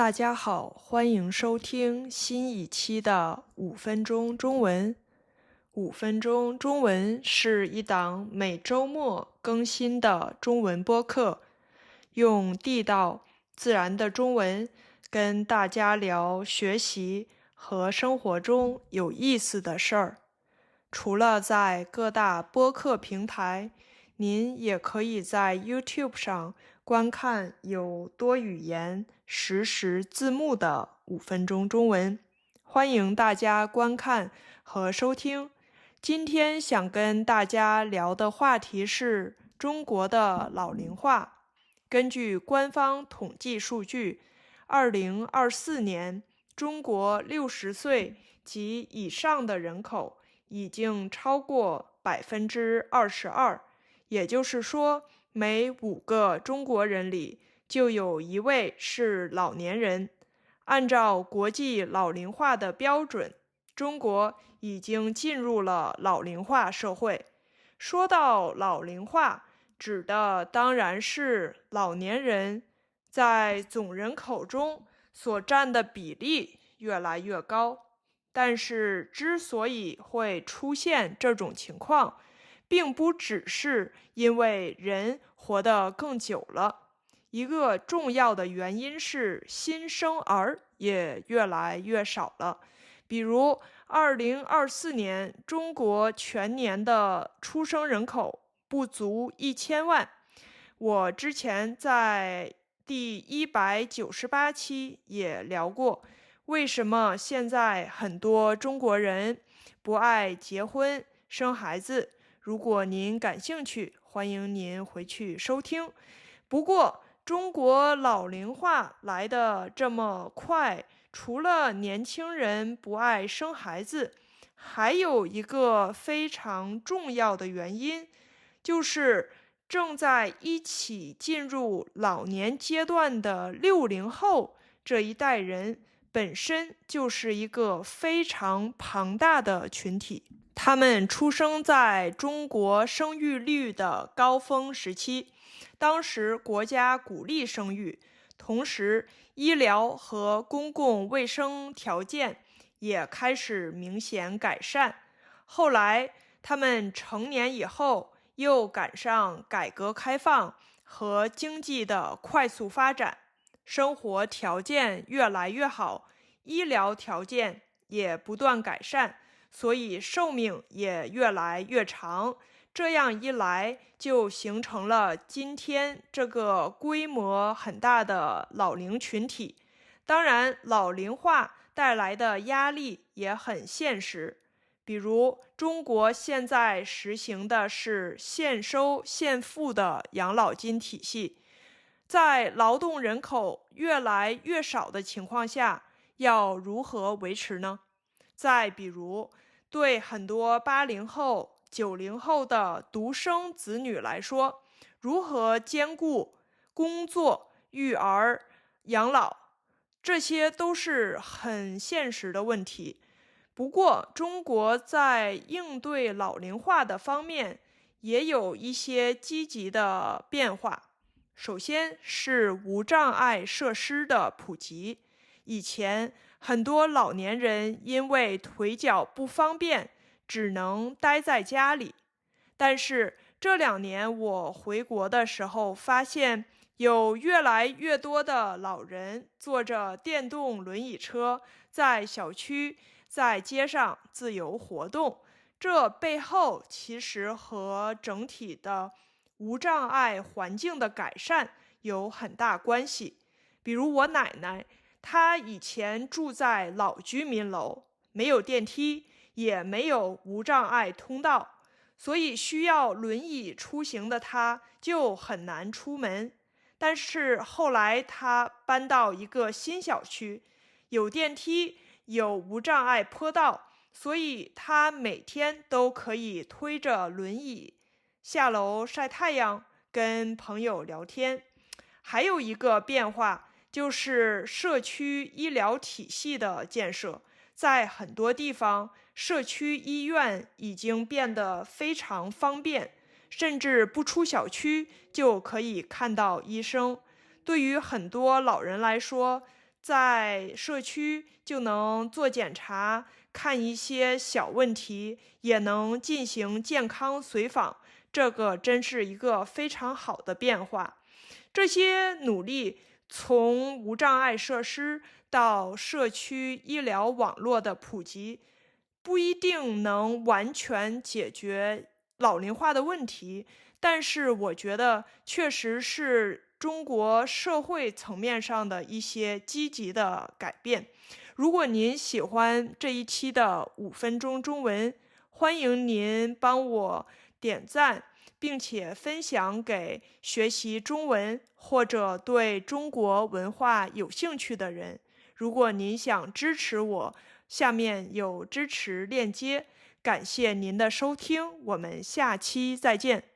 大家好，欢迎收听新一期的5分钟中文。5分钟中文是一档每周末更新的中文播客，用地道自然的中文跟大家聊学习和生活中有意思的事儿。除了在各大播客平台，您也可以在 YouTube 上观看有多语言实时字幕的5分钟中文。欢迎大家观看和收听。今天想跟大家聊的话题是中国的老龄化。根据官方统计数据，2024年中国60岁及以上的人口已经超过22%，也就是说，每5个中国人里就有1位是老年人。按照国际老龄化的标准，中国已经进入了老龄化社会。说到老龄化，指的当然是老年人在总人口中所占的比例越来越高。但是之所以会出现这种情况，并不只是因为人活得更久了，一个重要的原因是新生儿也越来越少了。比如2024年中国全年的出生人口不足1000万。我之前在第198期也聊过，为什么现在很多中国人不爱结婚生孩子。如果您感兴趣，欢迎您回去收听。不过中国老龄化来得这么快，除了年轻人不爱生孩子，还有一个非常重要的原因，就是正在一起进入老年阶段的60后这一代人本身就是一个非常庞大的群体。他们出生在中国生育率的高峰时期，当时国家鼓励生育，同时医疗和公共卫生条件也开始明显改善。后来他们成年以后，又赶上改革开放和经济的快速发展，生活条件越来越好，医疗条件也不断改善，所以寿命也越来越长。这样一来，就形成了今天这个规模很大的老龄群体。当然，老龄化带来的压力也很现实。比如，中国现在实行的是现收现付的养老金体系，在劳动人口越来越少的情况下，要如何维持呢？再比如，对很多80后、90后的独生子女来说，如何兼顾工作、育儿、养老，这些都是很现实的问题。不过，中国在应对老龄化的方面也有一些积极的变化。首先是无障碍设施的普及。以前很多老年人因为腿脚不方便，只能待在家里。但是这2年我回国的时候，发现有越来越多的老人坐着电动轮椅车，在小区、在街上自由活动。这背后其实和整体的无障碍环境的改善有很大关系。比如我奶奶，她以前住在老居民楼，没有电梯，也没有无障碍通道，所以需要轮椅出行的她就很难出门。但是后来她搬到一个新小区，有电梯，有无障碍坡道，所以她每天都可以推着轮椅下楼晒太阳，跟朋友聊天。还有一个变化就是社区医疗体系的建设，在很多地方，社区医院已经变得非常方便，甚至不出小区就可以看到医生。对于很多老人来说，在社区就能做检查，看一些小问题，也能进行健康随访，这个真是一个非常好的变化。这些努力从无障碍设施到社区医疗网络的普及，不一定能完全解决老龄化的问题，但是我觉得确实是中国社会层面上的一些积极的改变。如果您喜欢这一期的5分钟中文，欢迎您帮我点赞，并且分享给学习中文或者对中国文化有兴趣的人。如果您想支持我，下面有支持链接。感谢您的收听，我们下期再见。